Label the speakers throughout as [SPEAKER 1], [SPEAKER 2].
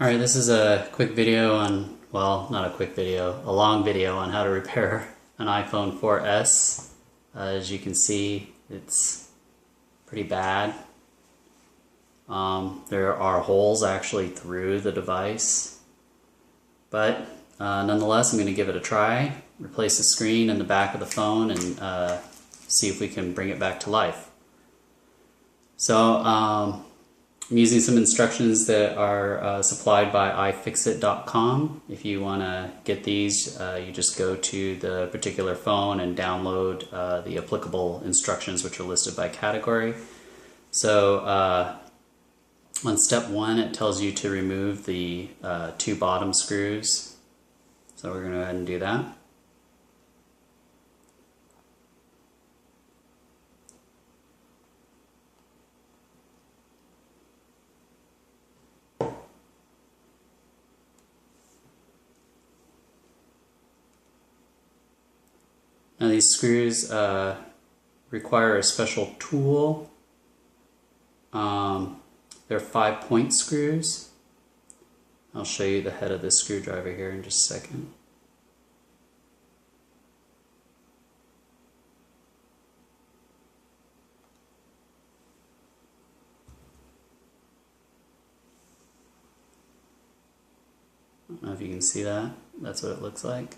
[SPEAKER 1] Alright, this is a quick video on, well, not a quick video, a long video on how to repair an iPhone 4S. As you can see, it's pretty bad. There are holes actually through the device. But nonetheless, I'm going to give it a try, replace the screen in the back of the phone, and see if we can bring it back to life. So, I'm using some instructions that are supplied by iFixit.com. If you want to get these, you just go to the particular phone and download the applicable instructions, which are listed by category. So on step 1, it tells you to remove the 2 bottom screws. So we're going to go ahead and do that. Now these screws require a special tool. They're 5-point screws. I'll show you the head of this screwdriver here in just a second. I don't know if you can see that. That's what it looks like.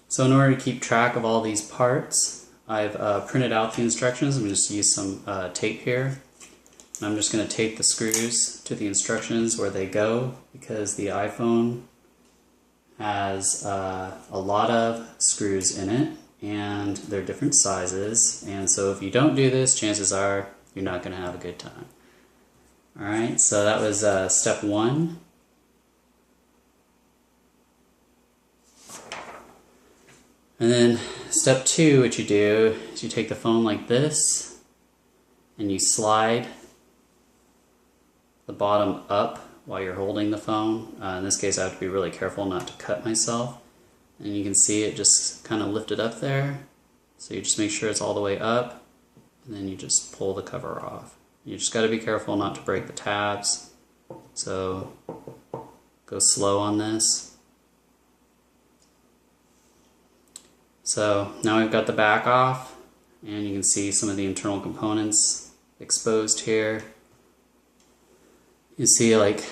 [SPEAKER 1] So in order to keep track of all these parts, I've printed out the instructions. I'm just use some tape here. And I'm just going to tape the screws to the instructions where they go, because the iPhone has a lot of screws in it, and they're different sizes. And so if you don't do this, chances are you're not going to have a good time. Alright, so that was step 1. And then step 2, what you do is you take the phone like this and you slide the bottom up while you're holding the phone. In this case, I have to be really careful not to cut myself. And you can see it just kind of lifted up there. So you just make sure it's all the way up, and then you just pull the cover off. You just got to be careful not to break the tabs. So go slow on this. So now we've got the back off, and you can see some of the internal components exposed here. You see like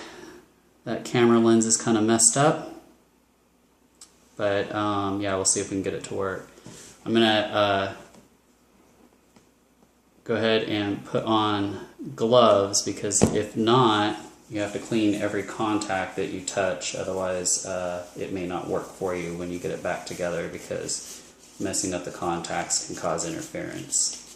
[SPEAKER 1] that camera lens is kind of messed up, but yeah, we'll see if we can get it to work. I'm gonna go ahead and put on gloves, because if not, you have to clean every contact that you touch, otherwise it may not work for you when you get it back together, because messing up the contacts can cause interference.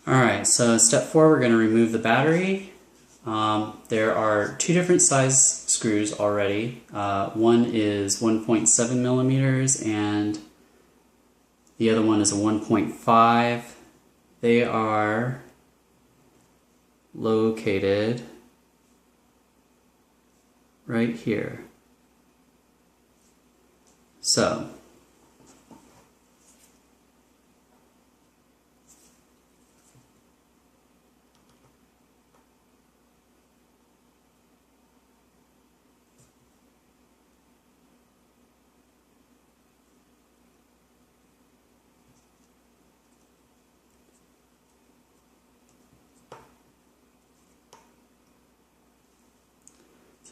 [SPEAKER 1] Alright, so step 4, we're going to remove the battery. There are 2 different size screws already. One is 1.7 millimeters and the other one is a 1.5. They are located right here. So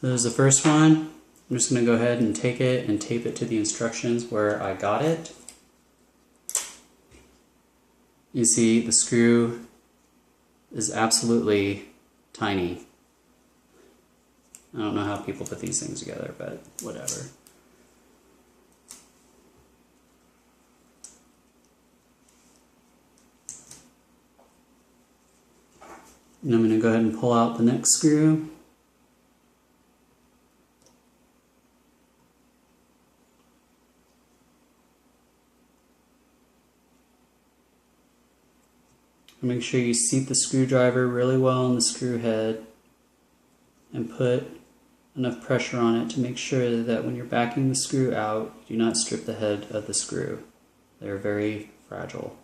[SPEAKER 1] there's the first one. I'm just going to go ahead and take it and tape it to the instructions where I got it. You see the screw is absolutely tiny. I don't know how people put these things together, but whatever. And I'm going to go ahead and pull out the next screw. Make sure you seat the screwdriver really well in the screw head and put enough pressure on it to make sure that when you're backing the screw out, you do not strip the head of the screw. They're very fragile.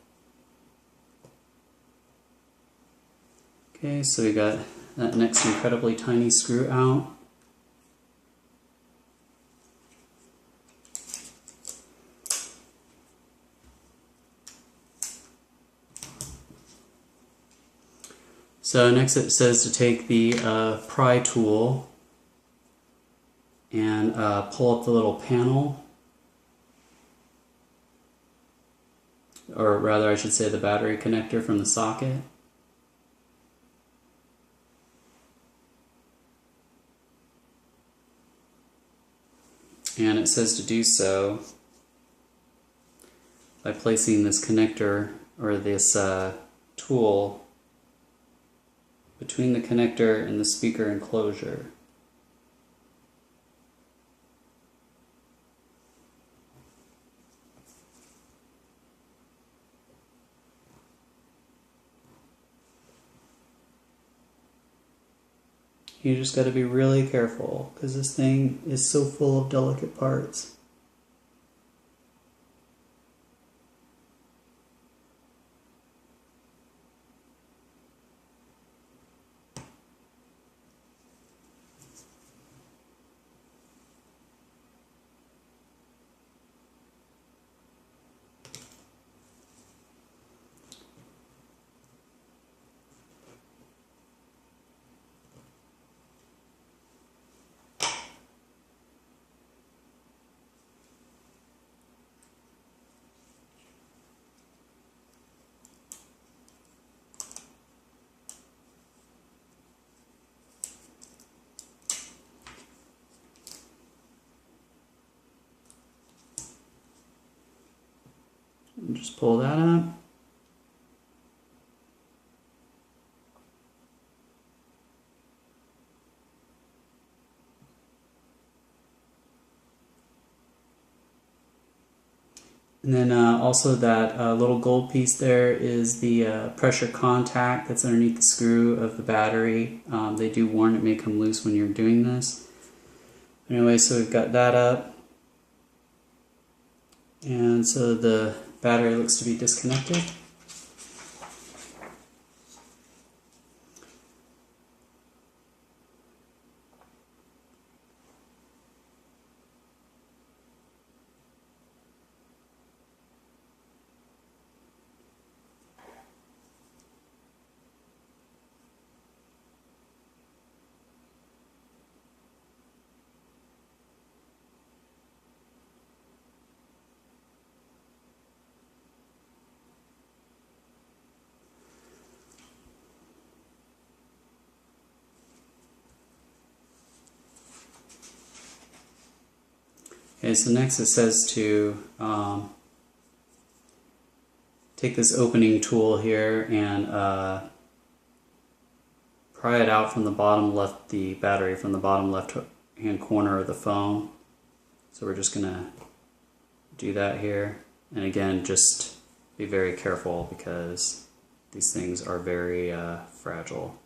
[SPEAKER 1] Okay, so we got that next incredibly tiny screw out. So next it says to take the pry tool and pull up the little panel, or rather I should say the battery connector from the socket. And it says to do so by placing this connector or this tool between the connector and the speaker enclosure. You just got to be really careful because this thing is so full of delicate parts. And just pull that up. And then also that little gold piece there is the pressure contact that's underneath the screw of the battery. They do warn it may come loose when you're doing this. Anyway, so we've got that up. And so the battery looks to be disconnected. Okay, so next it says to take this opening tool here and pry it out from the bottom left, the battery from the bottom left hand corner of the phone. So we're just gonna do that here. And again, just be very careful because these things are very fragile.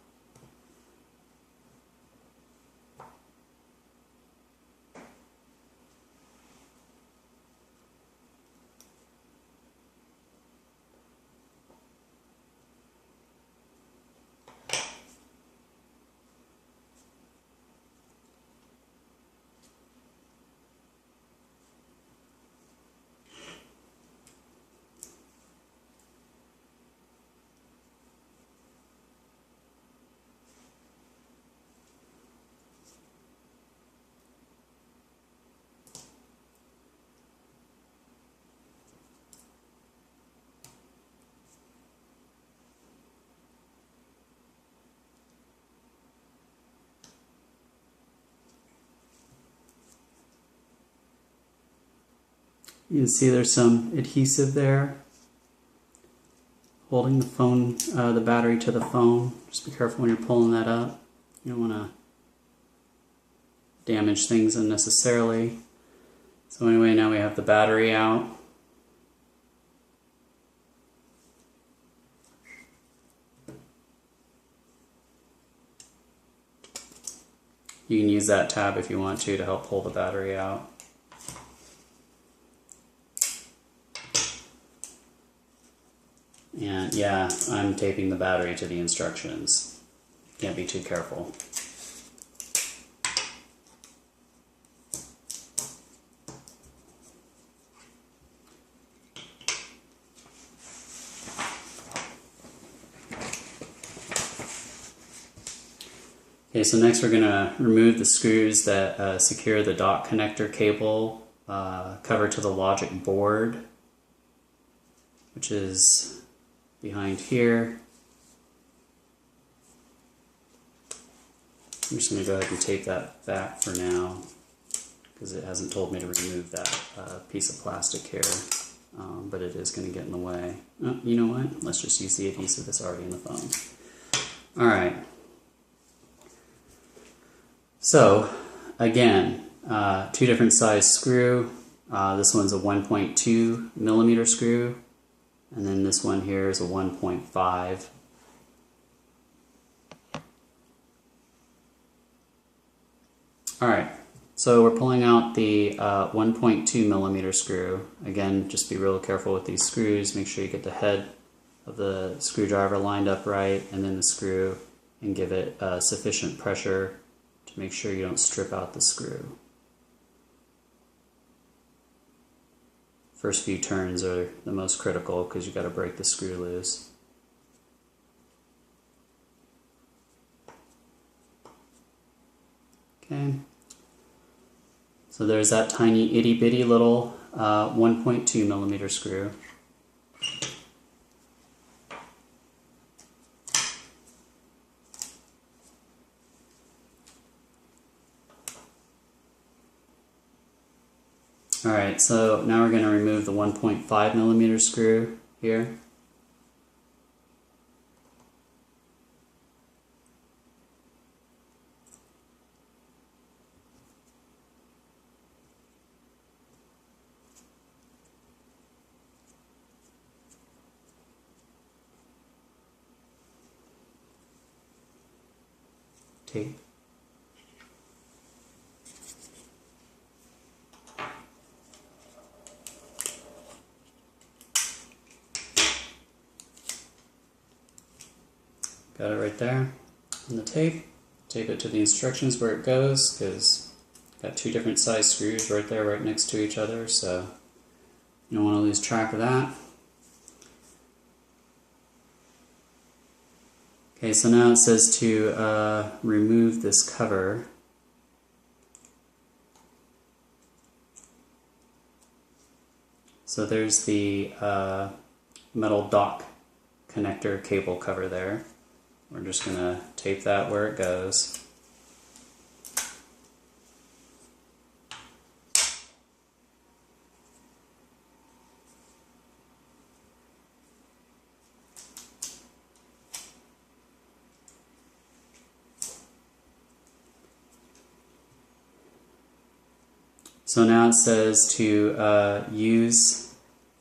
[SPEAKER 1] You can see there's some adhesive there holding the phone, the battery to the phone. Just be careful when you're pulling that up. You don't want to damage things unnecessarily. So anyway, now we have the battery out. You can use that tab if you want to help pull the battery out. And yeah, I'm taping the battery to the instructions. Can't be too careful. Okay, so next we're going to remove the screws that secure the dock connector cable cover to the logic board, which is behind here. I'm just going to go ahead and tape that back for now because it hasn't told me to remove that piece of plastic here, but it is going to get in the way. Oh, you know what? Let's just use the adhesive that's already in the phone. Alright. So, again, two different size screw. This one's a 1.2 millimeter screw, and then this one here is a 1.5. Alright, so we're pulling out the 1.2 millimeter screw. Again, just be real careful with these screws. Make sure you get the head of the screwdriver lined up right, and then the screw, and give it sufficient pressure to make sure you don't strip out the screw. First few turns are the most critical because you've got to break the screw loose. Okay, so there's that tiny itty bitty little 1.2 millimeter screw. Alright, so now we're going to remove the 1.5 millimeter screw here. Tape. Got it right there on the tape. Tape it to the instructions where it goes, because got two different size screws right there, right next to each other, so you don't want to lose track of that. Okay, so now it says to remove this cover. So there's the metal dock connector cable cover there. We're just going to tape that where it goes. So now it says to use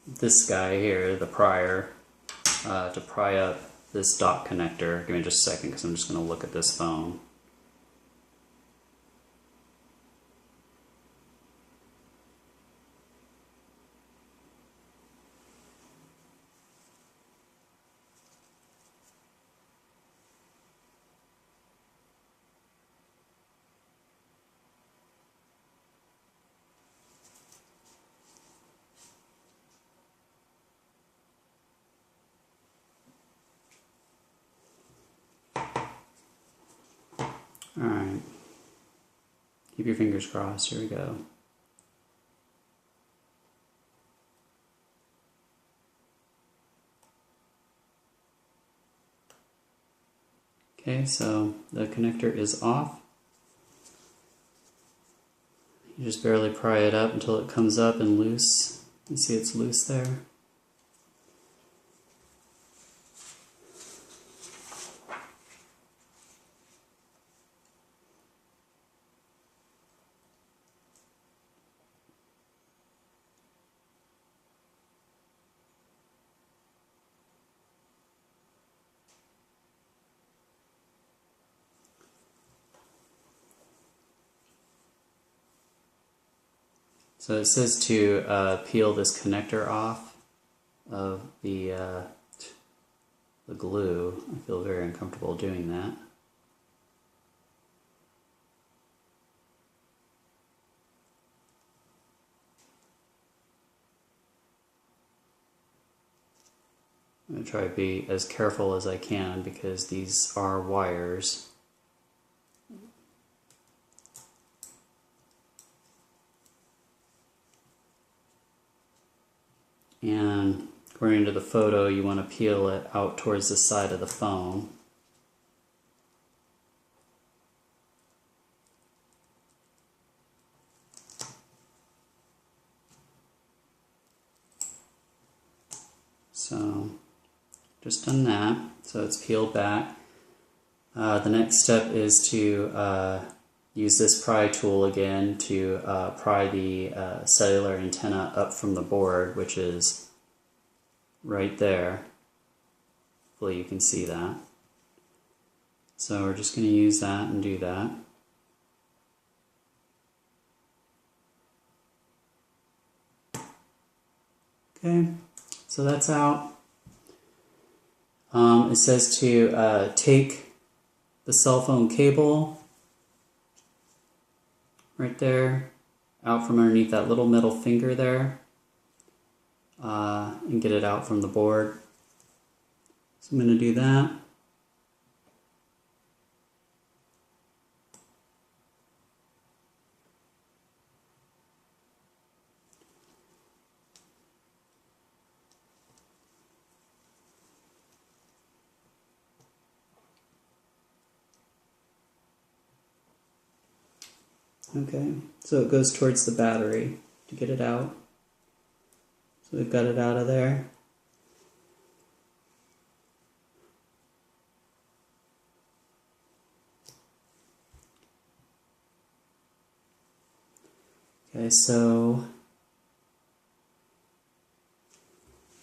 [SPEAKER 1] this guy here, the prior, to pry up this dock connector. Give me just a second because I'm just going to look at this phone. Alright, keep your fingers crossed, here we go. Okay, so the connector is off. You just barely pry it up until it comes up and loose, You see it's loose there. So it says to peel this connector off of the glue. I feel very uncomfortable doing that. I'm going to try to be as careful as I can because these are wires. And according to the photo, you want to peel it out towards the side of the phone. So, just done that. So it's peeled back. The next step is to use this pry tool again to pry the cellular antenna up from the board, which is right there. Hopefully you can see that. So we're just going to use that and do that. Okay, so that's out. It says to take the cell phone cable right there out from underneath that little middle finger there and get it out from the board. So I'm going to do that. Okay, so it goes towards the battery to get it out. So we've got it out of there. Okay, so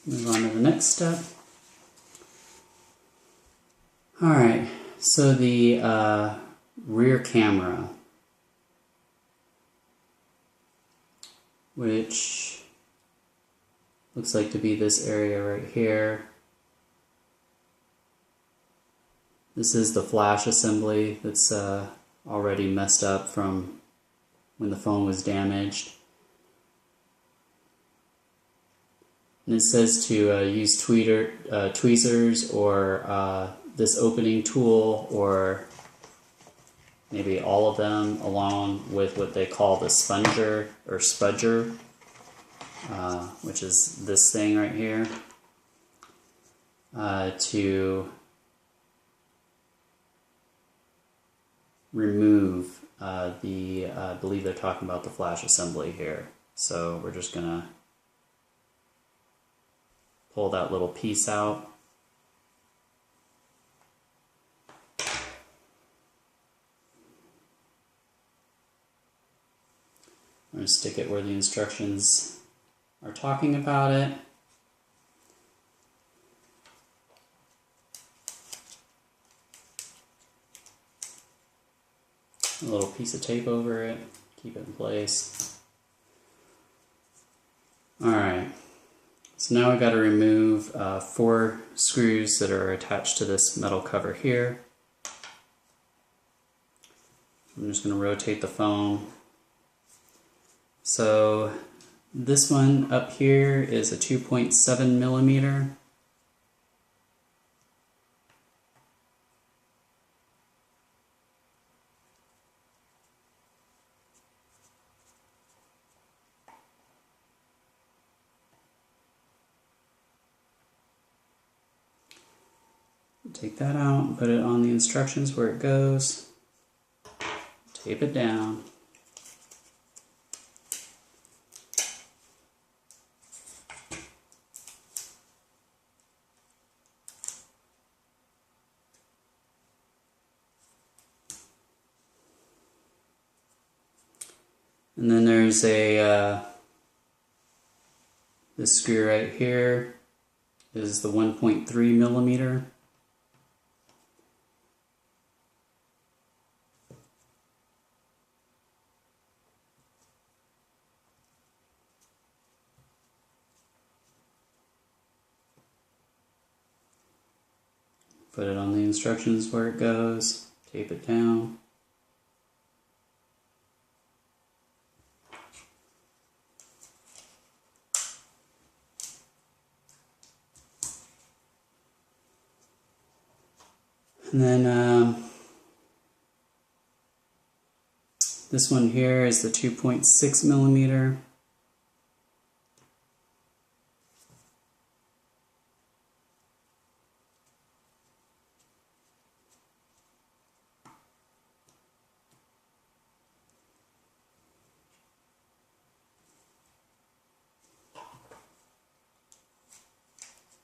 [SPEAKER 1] move on to the next step. Alright, so the rear camera, which looks like to be this area right here. This is the flash assembly that's already messed up from when the phone was damaged. And it says to use tweezers or this opening tool, or maybe all of them, along with what they call the sponger or spudger, which is this thing right here, to remove I believe they're talking about the flash assembly here. So we're just gonna pull that little piece out. I'm going to stick it where the instructions are talking about it. A little piece of tape over it, keep it in place. Alright, so now I've got to remove 4 screws that are attached to this metal cover here. I'm just going to rotate the phone. So this one up here is a 2.7 millimeter. Take that out and put it on the instructions where it goes. Tape it down. And then there's a this screw right here is the 1.3 millimeter. Put it on the instructions where it goes, tape it down. And then this one here is the 2.6 millimeter.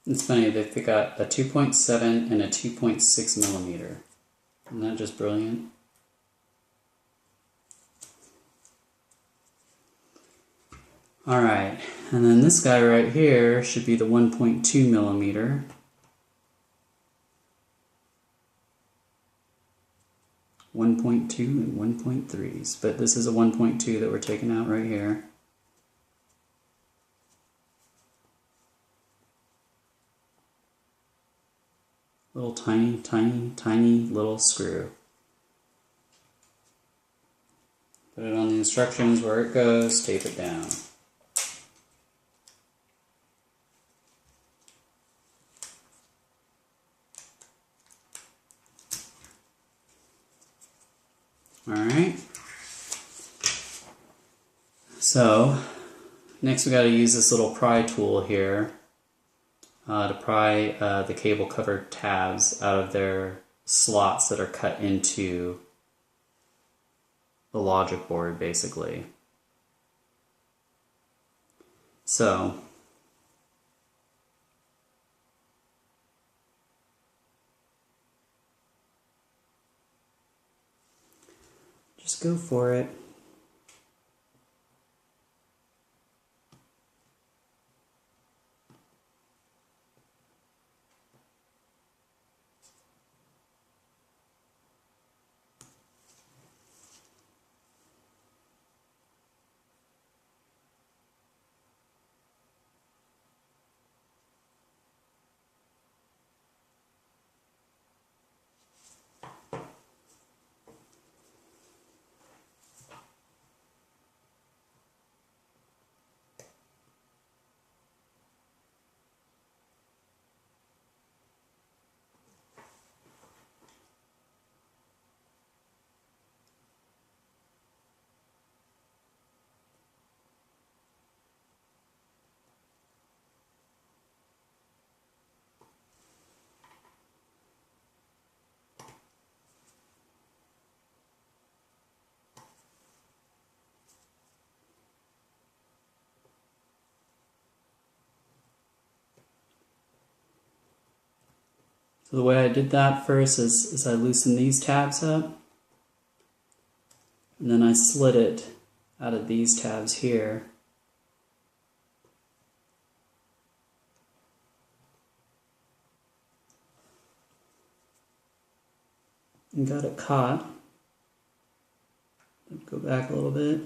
[SPEAKER 1] It's funny, they've got a 2.7 and a 2.6 millimeter. Isn't that just brilliant? Alright, and then this guy right here should be the 1.2 millimeter. .2 and 1.3s, but this is a 1.2 that we're taking out right here. Little tiny, tiny, tiny little screw. Put it on the instructions where it goes, tape it down. Alright. So, next we got to use this little pry tool here to pry the cable covered tabs out of their slots that are cut into the logic board, basically. So, just go for it. So the way I did that first is I loosened these tabs up, and then I slid it out of these tabs here. And got it caught. Go back a little bit.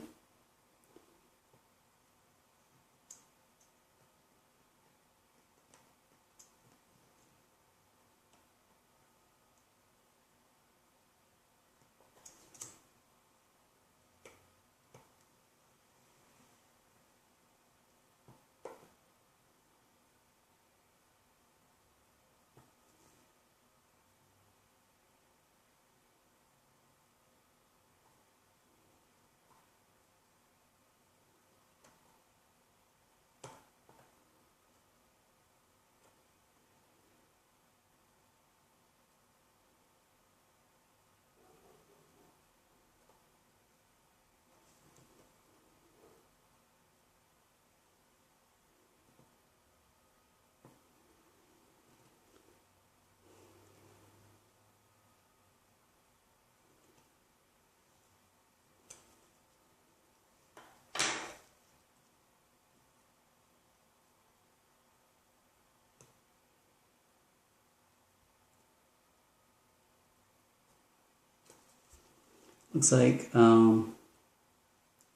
[SPEAKER 1] Looks like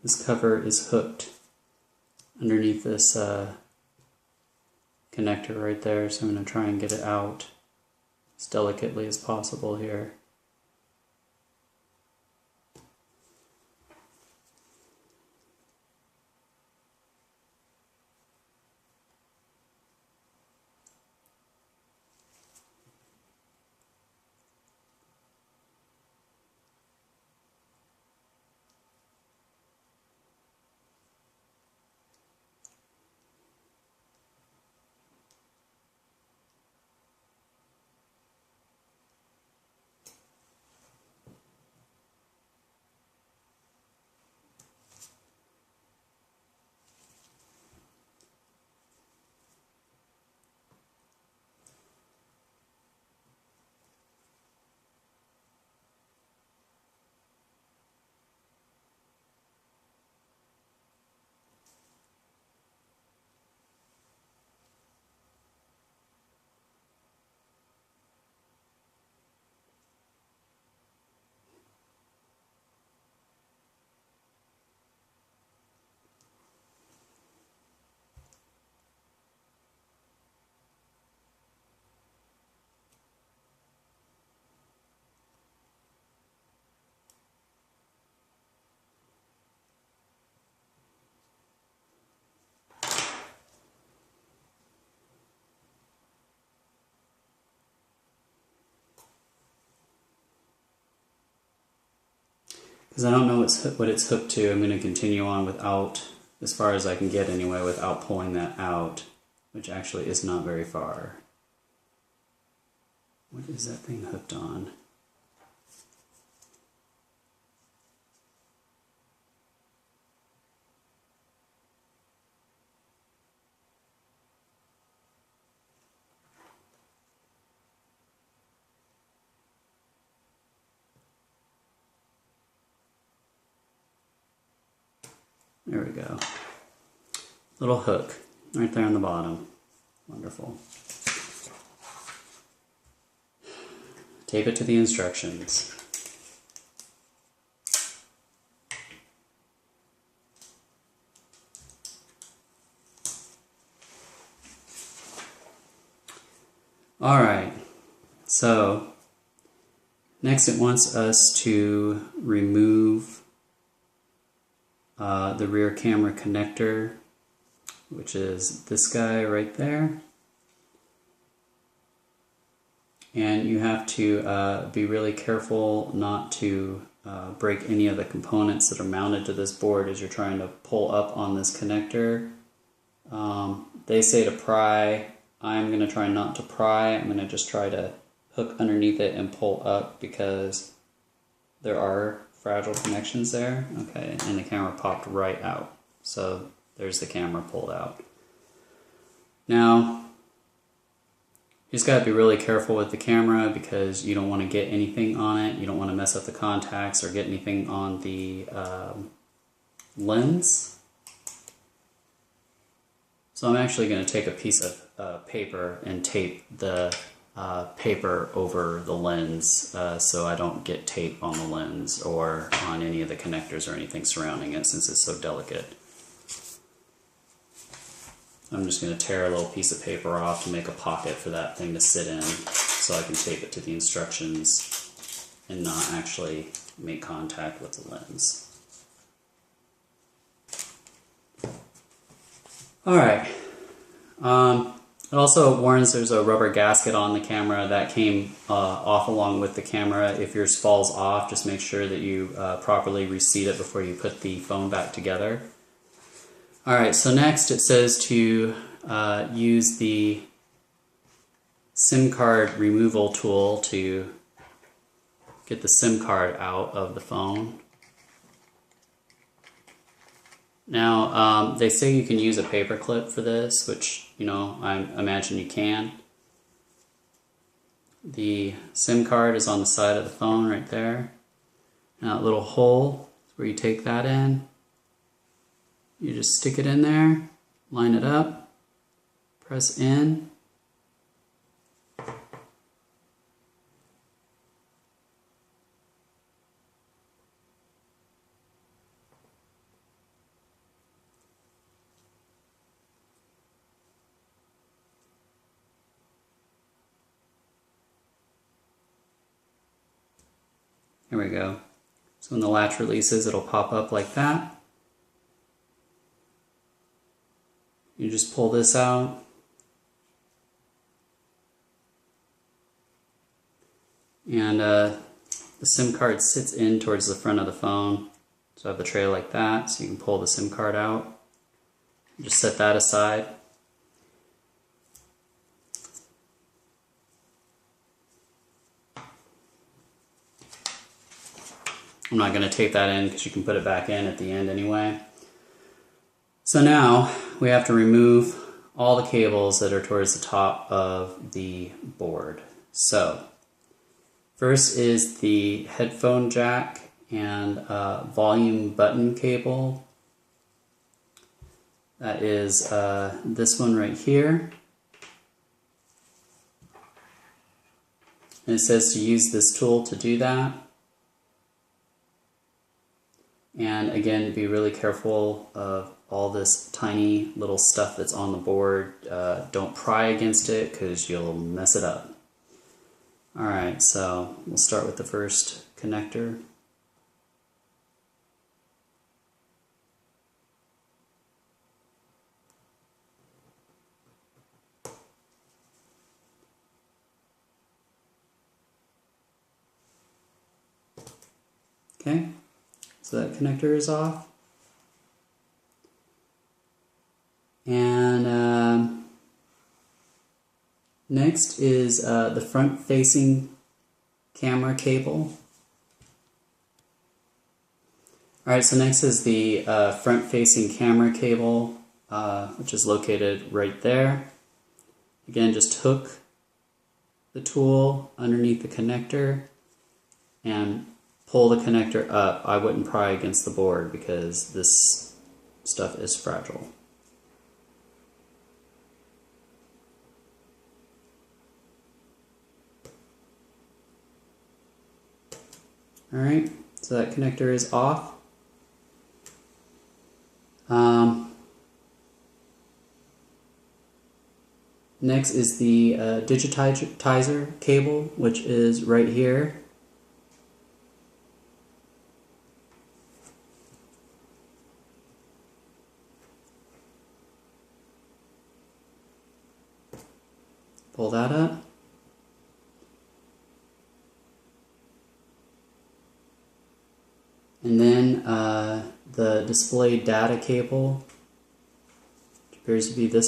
[SPEAKER 1] this cover is hooked underneath this connector right there, so I'm going to try and get it out as delicately as possible here. Because I don't know what it's hooked to, I'm going to continue on without, as far as I can get anyway, without pulling that out, which actually is not very far. What is that thing hooked on? There we go. Little hook right there on the bottom. Wonderful. Tape it to the instructions. Alright, so next it wants us to remove the rear camera connector, which is this guy right there. And you have to be really careful not to break any of the components that are mounted to this board as you're trying to pull up on this connector. They say to pry. I'm going to try not to pry. I'm going to just try to hook underneath it and pull up because there are fragile connections there. Okay, and the camera popped right out. So there's the camera pulled out. Now, you just got to be really careful with the camera because you don't want to get anything on it. You don't want to mess up the contacts or get anything on the lens. So I'm actually going to take a piece of paper and tape the paper over the lens so I don't get tape on the lens or on any of the connectors or anything surrounding it since it's so delicate. I'm just going to tear a little piece of paper off to make a pocket for that thing to sit in so I can tape it to the instructions and not actually make contact with the lens. Alright, it also warns there's a rubber gasket on the camera that came off along with the camera. If yours falls off, just make sure that you properly reseat it before you put the phone back together. Alright, so next it says to use the SIM card removal tool to get the SIM card out of the phone. Now, they say you can use a paper clip for this, which, you know, I imagine you can. The SIM card is on the side of the phone right there. Now, that little hole is where you take that in. You just stick it in there, line it up, press in. There we go. So when the latch releases, it'll pop up like that. You just pull this out. And the SIM card sits in towards the front of the phone. So I have the tray like that, so you can pull the SIM card out. Just set that aside. I'm not going to tape that in because you can put it back in at the end anyway. So now we have to remove all the cables that are towards the top of the board. So first is the headphone jack and volume button cable. That is this one right here. And it says to use this tool to do that. And again, be really careful of all this tiny little stuff that's on the board. Don't pry against it because you'll mess it up. Alright, so we'll start with the first connector. Okay, so that connector is off. And next is the front-facing camera cable. Alright, so next is the front-facing camera cable, which is located right there. Again, just hook the tool underneath the connector and pull the connector up. I wouldn't pry against the board because this stuff is fragile. Alright, so that connector is off. Next is the digitizer cable, which is right here. Pull that up. And then the display data cable, which appears to be this